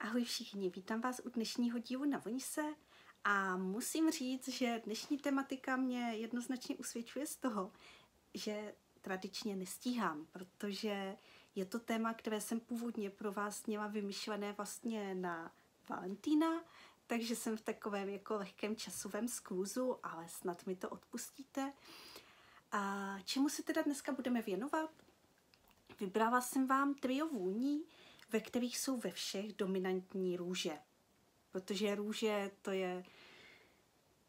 Ahoj všichni, vítám vás u dnešního dílu Na voň se a musím říct, že dnešní tematika mě jednoznačně usvědčuje z toho, že tradičně nestíhám, protože je to téma, které jsem původně pro vás měla vymyšlené vlastně na Valentína, takže jsem v takovém jako lehkém časovém skluzu, ale snad mi to odpustíte. A čemu se teda dneska budeme věnovat? Vybrala jsem vám trio vůní, ve kterých jsou ve všech dominantní růže. Protože růže to je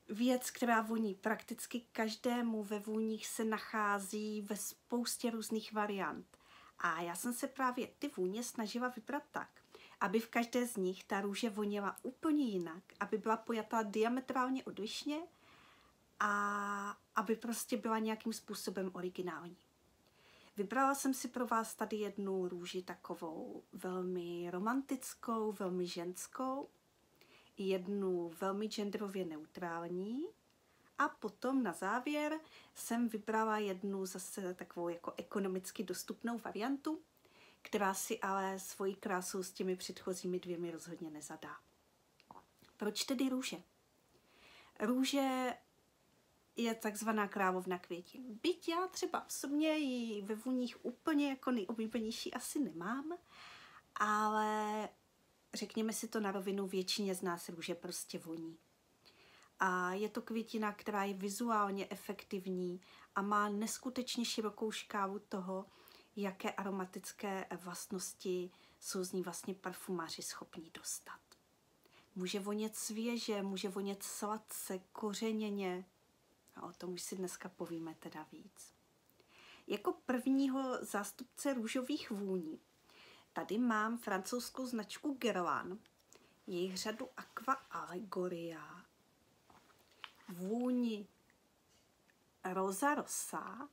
věc, která voní prakticky každému, ve vůních se nachází ve spoustě různých variant. A já jsem se právě ty vůně snažila vybrat tak, aby v každé z nich ta růže voněla úplně jinak, aby byla pojatá diametrálně odlišně a aby prostě byla nějakým způsobem originální. Vybrala jsem si pro vás tady jednu růži takovou velmi romantickou, velmi ženskou, jednu velmi genderově neutrální a potom na závěr jsem vybrala jednu zase takovou jako ekonomicky dostupnou variantu, která si ale svojí krásou s těmi předchozími dvěmi rozhodně nezadá. Proč tedy růže? Růže je takzvaná královna květin. Byť já třeba osobně ji ve vůních úplně jako nejoblíbenější asi nemám, ale řekněme si to na rovinu, většině z nás růže prostě voní. A je to květina, která je vizuálně efektivní a má neskutečně širokou škálu toho, jaké aromatické vlastnosti jsou z ní vlastně parfumáři schopní dostat. Může vonět svěže, může vonět sladce, kořeněně, a o tom už si dneska povíme teda víc. Jako prvního zástupce růžových vůní tady mám francouzskou značku Guerlain, jejich řadu Aqua Allegoria, vůni Rosa Rosa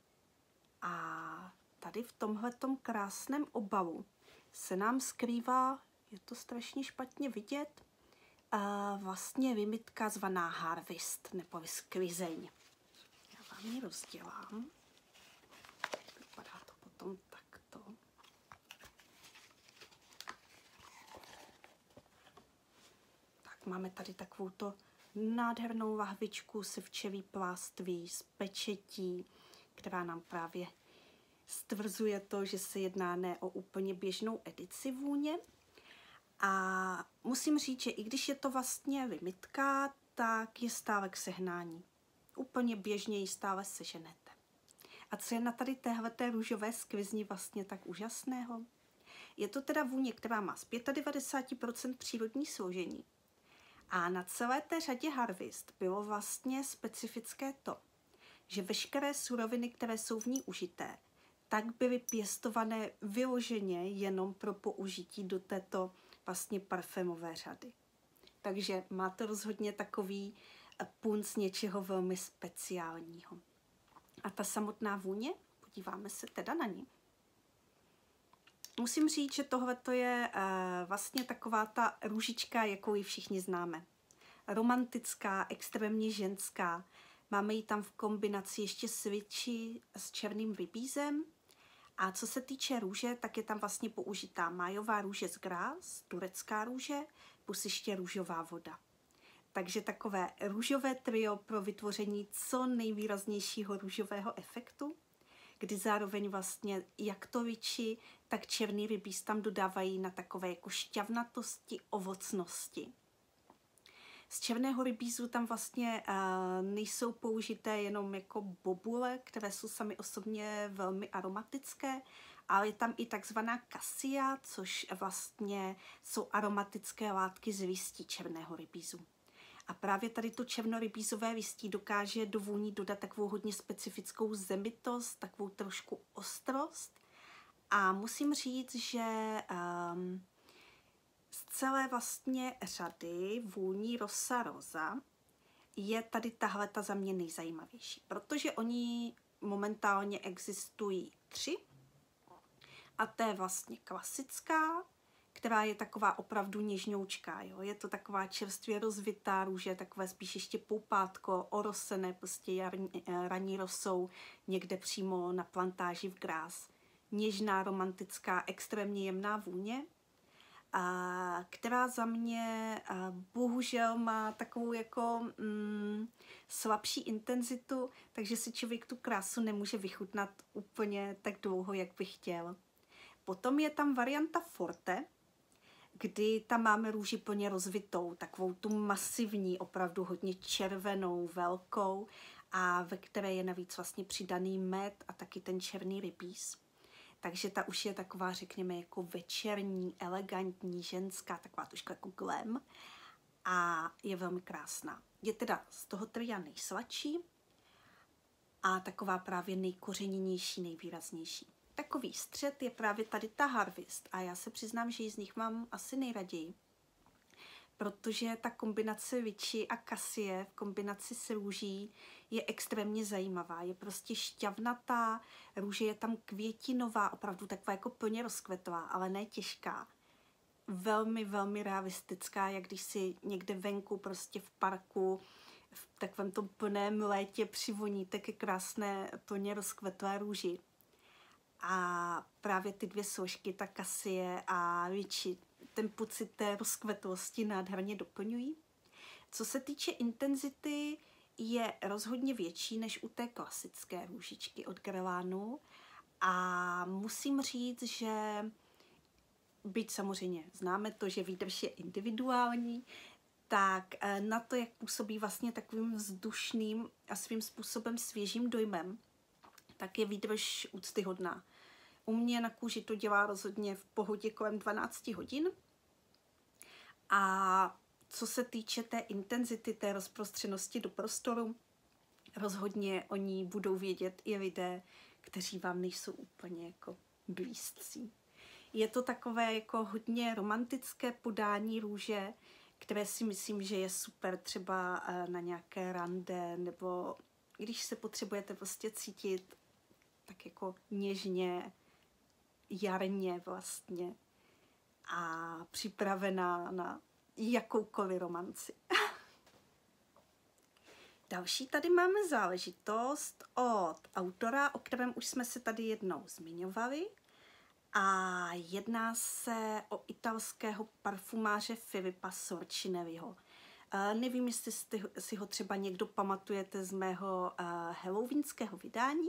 a tady v tomhletom krásném obalu se nám skrývá, je to strašně špatně vidět, vlastně vymytka zvaná Harvest nebo sklizeň. Já vám ji rozdělám. Vypadá to potom takto. Tak máme tady takovouto nádhernou lahvičku se včelí pláství z pečetí, která nám právě stvrzuje to, že se jedná ne o úplně běžnou edici vůně. A musím říct, že i když je to vlastně limitka, tak je stále k sehnání. Úplně běžně ji stále seženete. A co je na tady téhleté růžové sklizni vlastně tak úžasného? Je to teda vůně, která má z 95% přírodní složení. A na celé té řadě Harvest bylo vlastně specifické to, že veškeré suroviny, které jsou v ní užité, tak byly pěstované vyloženě jenom pro použití do této vlastně parfémové řady. Takže má to rozhodně takový punc něčeho velmi speciálního. A ta samotná vůně, podíváme se teda na ní. Musím říct, že tohle je vlastně taková ta růžička, jakou ji všichni známe. Romantická, extrémně ženská. Máme ji tam v kombinaci ještě s witchy s černým rybízem. A co se týče růže, tak je tam vlastně použitá májová růže z Grasse, turecká růže, plus ještě růžová voda. Takže takové růžové trio pro vytvoření co nejvýraznějšího růžového efektu, kdy zároveň vlastně jak to witchy, tak černý rybíz tam dodávají na takové jako šťavnatosti, ovocnosti. Z černého rybízu tam vlastně nejsou použité jenom jako bobule, které jsou sami osobně velmi aromatické, ale je tam i takzvaná kasia, což vlastně jsou aromatické látky z listí černého rybízu. A právě tady to černorybízové listí dokáže do vůní dodat takovou hodně specifickou zemitost, takovou trošku ostrost. A musím říct, že z celé vlastně řady vůní Rosa Rosa je tady tahleta za mě nejzajímavější, protože oni momentálně existují 3. A to je vlastně klasická, která je taková opravdu něžňoučká. Jo? Je to taková čerstvě rozvitá růže, takové spíš ještě poupátko, orosené prostě ranní rosou někde přímo na plantáži v Grasse. Něžná, romantická, extrémně jemná vůně. A která za mě bohužel má takovou jako slabší intenzitu, takže si člověk tu krásu nemůže vychutnat úplně tak dlouho, jak by chtěl. Potom je tam varianta Forte, kdy tam máme růži plně rozvitou, takovou tu masivní, opravdu hodně červenou, velkou, a ve které je navíc vlastně přidaný med a taky ten černý rybíz. Takže ta už je taková, řekněme, jako večerní, elegantní, ženská, taková trošku jako glam a je velmi krásná. Je teda z toho tria nejsladší a taková právě nejkořeněnější, nejvýraznější. Takový střed je právě tady ta Harvest a já se přiznám, že ji z nich mám asi nejraději, protože ta kombinace Vichy a Cassie v kombinaci s růží je extrémně zajímavá. Je prostě šťavnatá, růže je tam květinová, opravdu taková jako plně rozkvetová, ale ne těžká. Velmi, velmi realistická, jak když si někde venku prostě v parku v takovém tom plném létě přivoníte ke krásné plně rozkvetové růži. A právě ty dvě složky, ta Cassie a Vichy, ten pocit té rozkvetlosti nádherně doplňují. Co se týče intenzity, je rozhodně větší než u té klasické růžičky od Guerlainu a musím říct, že byť samozřejmě známe to, že výdrž je individuální, tak na to, jak působí vlastně takovým vzdušným a svým způsobem svěžím dojmem, tak je výdrž úctyhodná. U mě na kůži to dělá rozhodně v pohodě kolem 12 hodin. A co se týče té intenzity, té rozprostřenosti do prostoru, rozhodně o ní budou vědět i lidé, kteří vám nejsou úplně jako blízcí. Je to takové jako hodně romantické podání růže, které si myslím, že je super třeba na nějaké rande, nebo když se potřebujete prostě cítit tak jako něžně, jarně vlastně a připravená na jakoukoliv romanci. Další tady máme záležitost od autora, o kterém už jsme se tady jednou zmiňovali, a jedná se o italského parfumáře Filippa Sorcinelliho. Nevím, jestli si ho třeba někdo pamatujete z mého halloweenského vydání,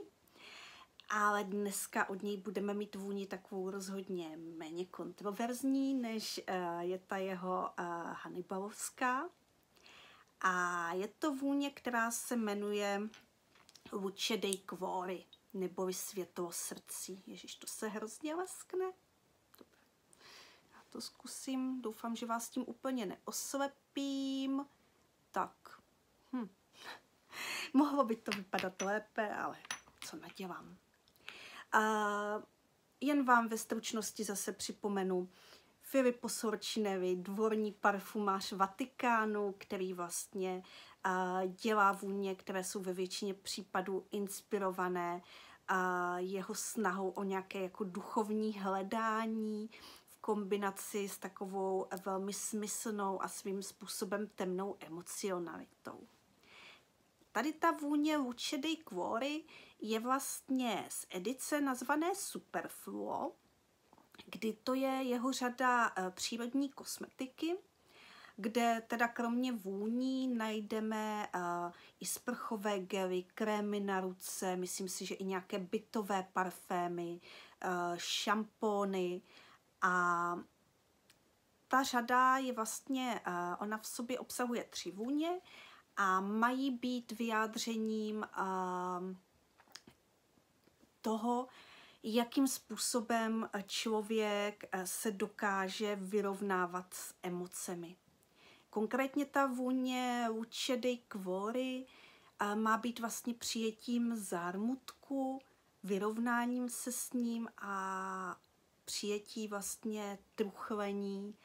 ale dneska od něj budeme mít vůni takovou rozhodně méně kontroverzní, než je ta jeho Hannibalovská. A je to vůně, která se jmenuje Luce dei Cuori, neboli Světlo srdcí. Ježiš, to se hrozně leskne. Dobře. Já to zkusím, doufám, že vás tím úplně neoslepím. Tak. Mohlo by to vypadat lépe, ale co nadělám. Jen vám ve stručnosti zase připomenu Filippo Sorcinelli, dvorní parfumář Vatikánu, který vlastně dělá vůně, které jsou ve většině případů inspirované jeho snahou o nějaké jako duchovní hledání v kombinaci s takovou velmi smyslnou a svým způsobem temnou emocionalitou. Tady ta vůně Luce dei Cuori je vlastně z edice nazvané Superfluo, kdy to je jeho řada přírodní kosmetiky, kde teda kromě vůní najdeme i sprchové gely, krémy na ruce, myslím si, že i nějaké bytové parfémy, šampóny a ta řada je vlastně, ona v sobě obsahuje 3 vůně a mají být vyjádřením toho, jakým způsobem člověk se dokáže vyrovnávat s emocemi. Konkrétně ta vůně Luce dei Cuori má být vlastně přijetím zármutku, vyrovnáním se s ním a přijetí vlastně truchlení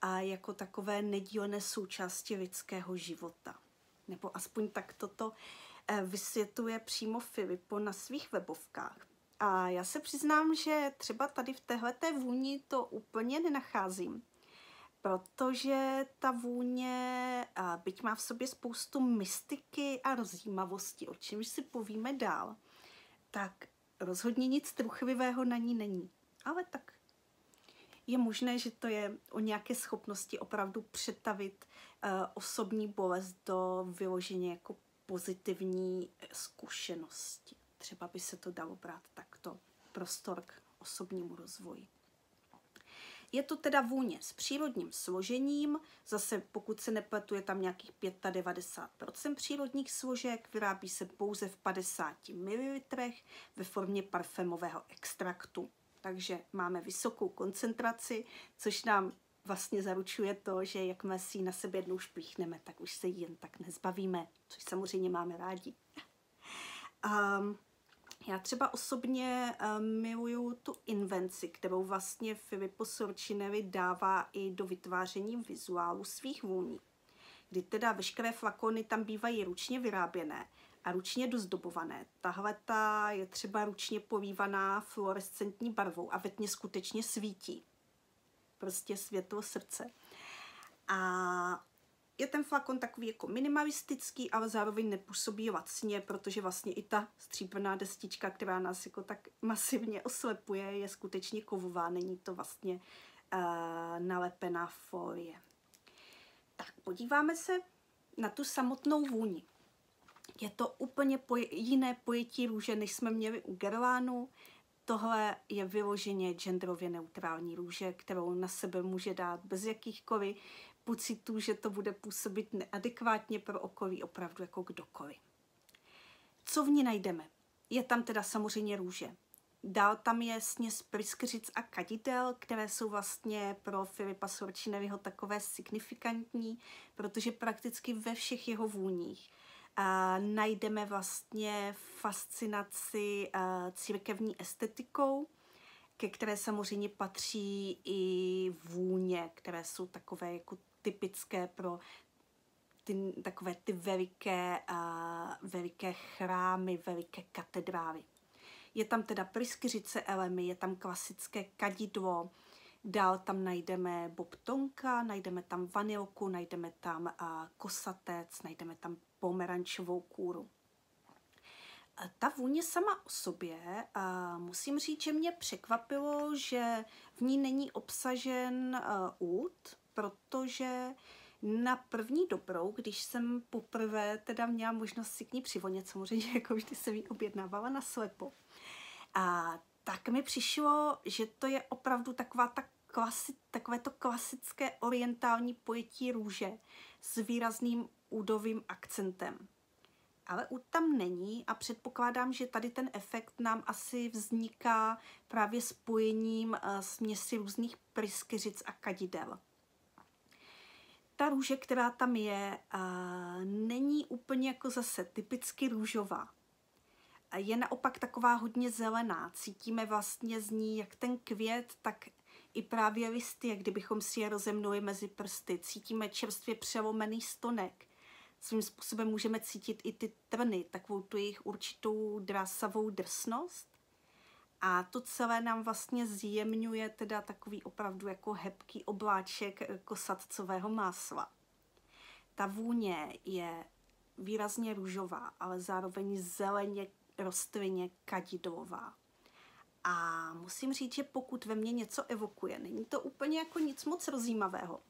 a jako takové nedílné součásti lidského života. Nebo aspoň tak toto vysvětluje přímo Filippo na svých webovkách. A já se přiznám, že třeba tady v téhleté vůni to úplně nenacházím, protože ta vůně, byť má v sobě spoustu mystiky a rozjímavosti, o čemž si povíme dál, tak rozhodně nic truchlivého na ní není. Ale tak Je možné, že to je o nějaké schopnosti opravdu přetavit osobní bolest do vyloženě jako pozitivní zkušenosti. Třeba by se to dalo brát takto, prostor k osobnímu rozvoji. Je to teda vůně s přírodním složením, zase pokud se nepletu, je tam nějakých 95% přírodních složek, vyrábí se pouze v 50 ml ve formě parfémového extraktu. Takže máme vysokou koncentraci, což nám vlastně zaručuje to, že jakmile si ji na sebe jednou šplíchneme, tak už se jí jen tak nezbavíme, což samozřejmě máme rádi. Já třeba osobně miluju tu invenci, kterou vlastně Filippo Sorcinelli dává i do vytváření vizuálu svých vůní, kdy teda veškeré flakony tam bývají ručně vyráběné a ručně dozdobované. Tahle je třeba ručně polívaná fluorescentní barvou a ve tmě skutečně svítí. Prostě světlo srdce. A je ten flakon takový jako minimalistický, ale zároveň nepůsobí lacně, protože vlastně i ta stříbrná destička, která nás jako tak masivně oslepuje, je skutečně kovová, není to vlastně nalepená folie. Tak podíváme se na tu samotnou vůni. Je to úplně jiné pojetí růže, než jsme měli u Guerlainu. Tohle je vyloženě genderově neutrální růže, kterou na sebe může dát bez jakýchkoliv pocitů, že to bude působit neadekvátně pro okolí, opravdu jako kdokoliv. Co v ní najdeme? Je tam teda samozřejmě růže. Dál tam je směs pryskyřic a kadidel, které jsou vlastně pro Filippa Sorcinelliho takové signifikantní, protože prakticky ve všech jeho vůních najdeme vlastně fascinaci církevní estetikou, ke které samozřejmě patří i vůně, které jsou takové jako typické pro takové ty veliké chrámy, veliké katedrály. Je tam teda pryskyřice elemy, je tam klasické kadidlo, dál tam najdeme bobtonka, najdeme tam vanilku, najdeme tam kosatec, najdeme tam pomerančovou kůru. Ta vůně sama o sobě, musím říct, že mě překvapilo, že v ní není obsažen úd, protože na první dobrou, když jsem poprvé teda měla možnost si k ní přivonět, samozřejmě jako vždy jsem ji objednávala na slepo, tak mi přišlo, že to je opravdu takové to klasické orientální pojetí růže s výrazným údovým akcentem. Ale úd tam není a předpokládám, že tady ten efekt nám asi vzniká právě spojením směsi různých pryskyřic a kadidel. Ta růže, která tam je, není úplně jako zase typicky růžová. Je naopak taková hodně zelená. Cítíme vlastně z ní jak ten květ, tak i právě listy, jak kdybychom si je rozemnuli mezi prsty. Cítíme čerstvě přelomený stonek. Svým způsobem můžeme cítit i ty trny, takovou tu jejich určitou drásavou drsnost. A to celé nám vlastně zjemňuje teda takový opravdu jako hebký obláček kosatcového másla. Ta vůně je výrazně růžová, ale zároveň zeleně rostlinně kadidlová. A musím říct, že pokud ve mně něco evokuje, není to úplně jako nic moc rozjímavého.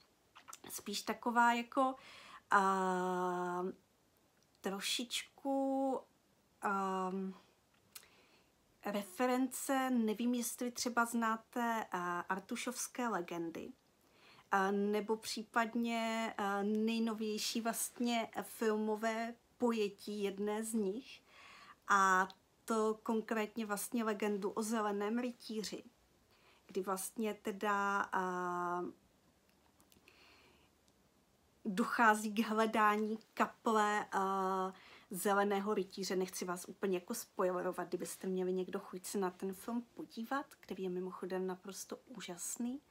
Spíš taková jako trošičku reference, nevím, jestli třeba znáte Artušovské legendy, nebo případně nejnovější vlastně filmové pojetí jedné z nich, a to konkrétně vlastně legendu o zeleném rytíři, kdy vlastně teda dochází k hledání kaple zeleného rytíře. Nechci vás úplně jako spoilerovat, kdybyste měli někdo chuť se na ten film podívat, který je mimochodem naprosto úžasný.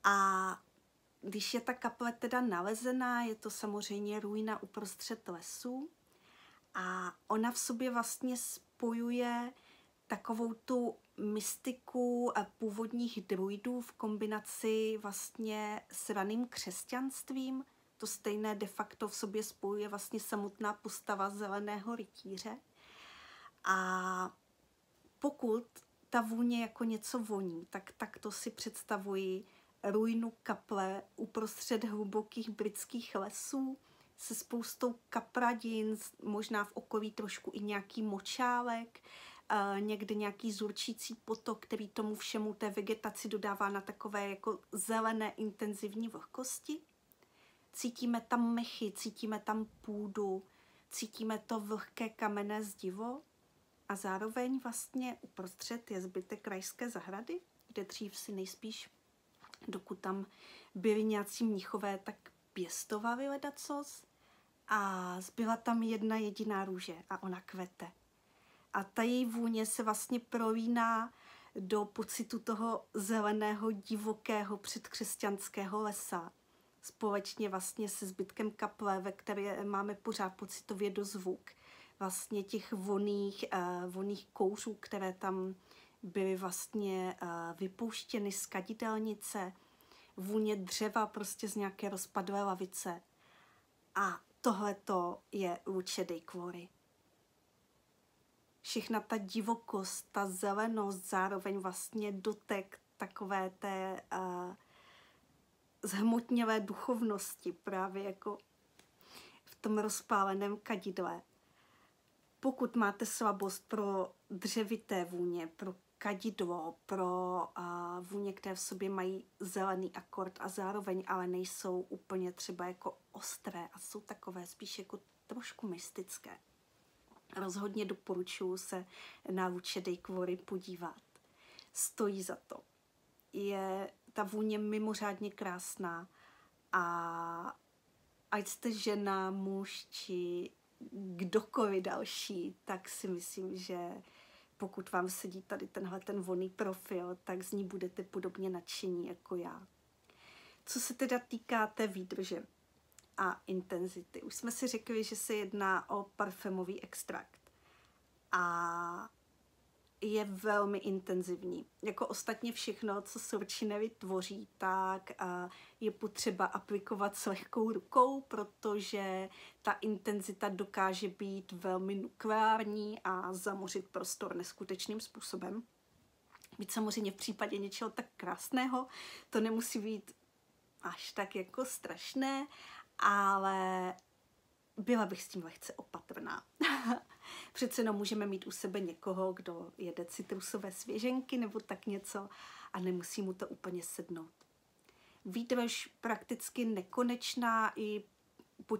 A když je ta kaple teda nalezená, je to samozřejmě ruina uprostřed lesů a ona v sobě vlastně spojuje takovou tu mystiku původních druidů v kombinaci vlastně s raným křesťanstvím. To stejné de facto v sobě spojuje vlastně samotná postava zeleného rytíře. A pokud ta vůně jako něco voní, tak to si představuji ruinu kaple uprostřed hlubokých britských lesů se spoustou kapradin, možná v okolí trošku i nějaký močálek, někde nějaký zurčící potok, který tomu všemu té vegetaci dodává na takové jako zelené intenzivní vlhkosti. Cítíme tam mechy, cítíme tam půdu, cítíme to vlhké kamenné zdivo a zároveň vlastně uprostřed je zbytek krajské zahrady, kde dřív si nejspíš, dokud tam byli nějací mnichové, tak pěstovali ledacos a zbyla tam jedna jediná růže a ona kvete. A ta její vůně se vlastně prolíná do pocitu toho zeleného, divokého předkřesťanského lesa. Společně vlastně se zbytkem kaple, ve které máme pořád pocitově dozvuk vlastně těch vonných kouřů, které tam byly vlastně vypouštěny z kadidelnice, vůně dřeva prostě z nějaké rozpadlé lavice. A tohleto je Luce dei Cuori. Všechna ta divokost, ta zelenost, zároveň vlastně dotek takové té zhmotnělé duchovnosti, právě jako v tom rozpáleném kadidle. Pokud máte slabost pro dřevité vůně, pro kadidlo, pro vůně, které v sobě mají zelený akord a zároveň ale nejsou úplně třeba jako ostré a jsou takové spíš jako trošku mystické, rozhodně doporučuji se na Luce dei Cuori podívat. Stojí za to. Je ta vůně mimořádně krásná a ať jste žena, muž či kdokoliv další, tak si myslím, že pokud vám sedí tady ten vonný profil, tak z ní budete podobně nadšení jako já. Co se teda týká té výdrže a intenzity, už jsme si řekli, že se jedná o parfémový extrakt a je velmi intenzivní. Jako ostatně všechno, co Sorcinelli tvoří, tak je potřeba aplikovat s lehkou rukou, protože ta intenzita dokáže být velmi nukleární a zamořit prostor neskutečným způsobem. Byť samozřejmě v případě něčeho tak krásného, to nemusí být až tak jako strašné, ale byla bych s tím lehce opatrná. Přece jenom můžeme mít u sebe někoho, kdo jede citrusové svěženky nebo tak něco a nemusí mu to úplně sednout. Výdrž prakticky nekonečná, i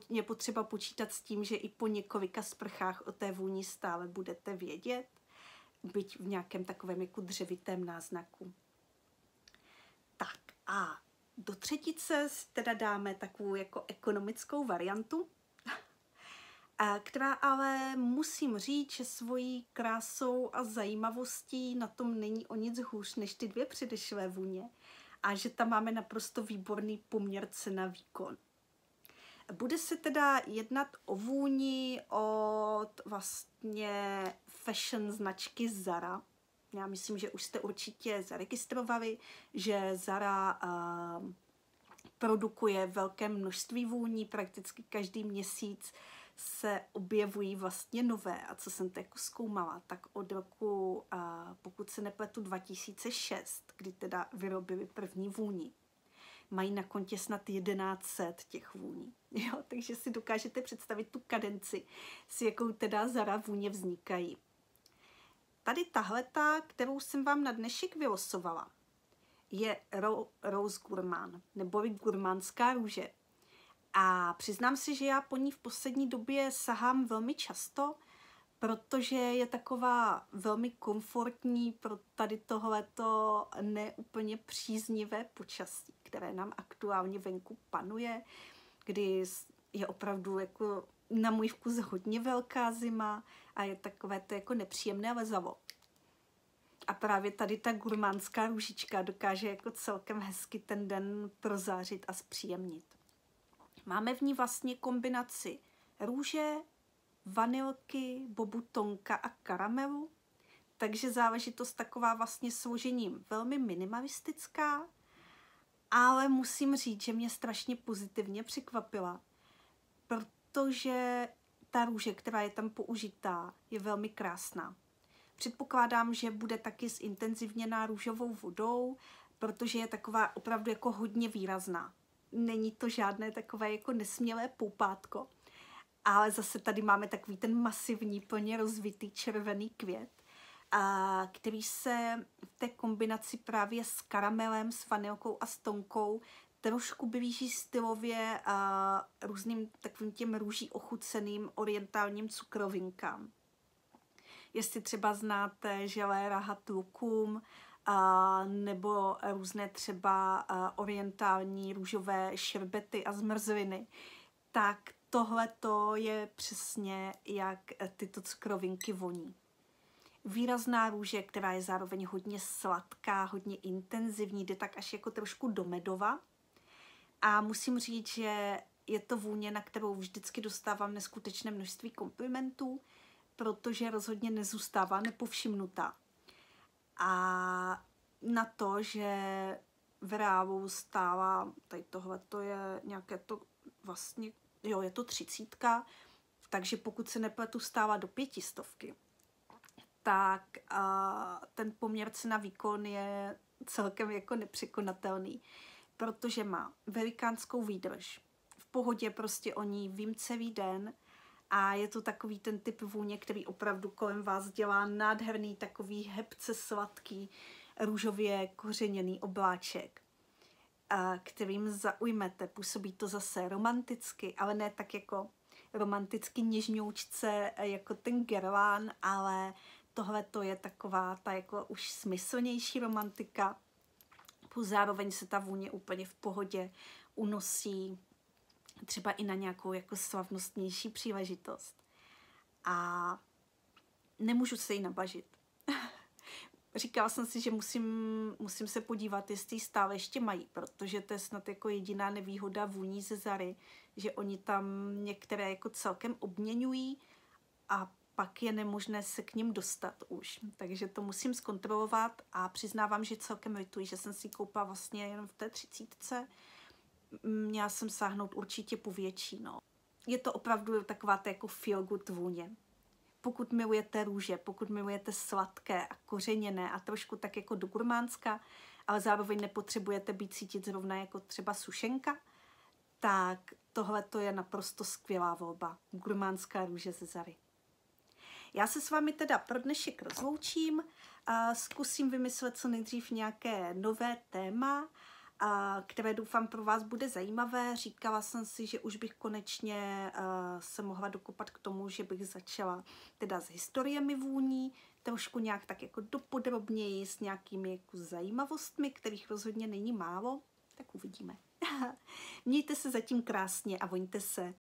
je potřeba počítat s tím, že i po několika sprchách o té vůni stále budete vědět, byť v nějakém takovém jako dřevitém náznaku. Tak a do třetice teda dáme takovou jako ekonomickou variantu, která ale musím říct, že svojí krásou a zajímavostí na tom není o nic hůř než ty dvě předešlé vůně a že tam máme naprosto výborný poměr cena výkon. Bude se teda jednat o vůni od vlastně fashion značky Zara. Já myslím, že už jste určitě zaregistrovali, že Zara produkuje velké množství vůní, prakticky každý měsíc se objevují vlastně nové. A co jsem to jako zkoumala, tak od roku, pokud se nepletu, 2006, kdy teda vyrobili první vůni, mají na kontě snad 1100 těch vůní. Jo? Takže si dokážete představit tu kadenci, s jakou teda Zara vůně vznikají. Tady tahleta, kterou jsem vám na dnešek vylosovala, je Rose Gourmand, neboli gurmánská růže. A přiznám si, že já po ní v poslední době sahám velmi často, protože je taková velmi komfortní pro tady tohleto neúplně příznivé počasí, které nám aktuálně venku panuje, kdy je opravdu jako na můj vkus hodně velká zima a je takové to jako nepříjemné lezavo. A právě tady ta gurmánská růžička dokáže jako celkem hezky ten den prozářit a zpříjemnit. Máme v ní vlastně kombinaci růže, vanilky, bobutonka a karamelu, takže záležitost taková vlastně složením velmi minimalistická, ale musím říct, že mě strašně pozitivně překvapila, protože ta růže, která je tam použitá, je velmi krásná. Předpokládám, že bude taky zintenzivněná růžovou vodou, protože je taková opravdu jako hodně výrazná. Není to žádné takové jako nesmělé poupátko, ale zase tady máme takový ten masivní, plně rozvitý červený květ, který se v té kombinaci právě s karamelem, s vanilkou a s tonkou trošku blíží stylově různým takovým těm růží ochuceným orientálním cukrovinkám. Jestli třeba znáte želé rahat lukum, nebo různé třeba orientální růžové šerbety a zmrzliny, tak tohle to je přesně, jak tyto cukrovinky voní. Výrazná růže, která je zároveň hodně sladká, hodně intenzivní, jde tak až jako trošku do medova. A musím říct, že je to vůně, na kterou vždycky dostávám neskutečné množství komplimentů, protože rozhodně nezůstává nepovšimnutá. A na to, že v reálu stála, tady tohle to je nějaké to vlastně, jo, je to 30, takže pokud se nepletu, stála do 500, tak ten poměr cena výkon je celkem jako nepřekonatelný, protože má velikánskou výdrž. V pohodě prostě o ní vím celý den a je to takový ten typ vůně, který opravdu kolem vás dělá nádherný takový hebce sladký růžově kořeněný obláček, kterým zaujmete. Působí to zase romanticky, ale ne tak jako romanticky něžňoučce jako ten Guerlain, ale tohle to je taková ta jako už smyslnější romantika. Zároveň se ta vůně úplně v pohodě unosí třeba i na nějakou jako slavnostnější příležitost. A nemůžu se jí nabažit. Říkala jsem si, že musím se podívat, jestli ji stále ještě mají, protože to je snad jako jediná nevýhoda vůní ze Zary, že oni tam některé jako celkem obměňují a pak je nemožné se k ním dostat už. Takže to musím zkontrolovat a přiznávám, že celkem lituji, že jsem si ji koupila vlastně jenom v té 30. Měla jsem sáhnout určitě po větší, no. Je to opravdu taková ta jako feel good vůně. Pokud milujete růže, pokud milujete sladké a kořeněné a trošku tak jako do gurmánska, ale zároveň nepotřebujete být cítit zrovna jako třeba sušenka, tak tohle to je naprosto skvělá volba. Gurmánská růže ze Zary. Já se s vámi teda pro dnešek rozloučím a zkusím vymyslet co nejdřív nějaké nové téma, které doufám pro vás bude zajímavé. Říkala jsem si, že už bych konečně se mohla dokopat k tomu, že bych začala teda s historiemi vůní, trošku nějak tak jako dopodrobněji s nějakými jako zajímavostmi, kterých rozhodně není málo, tak uvidíme. Mějte se zatím krásně a voňte se.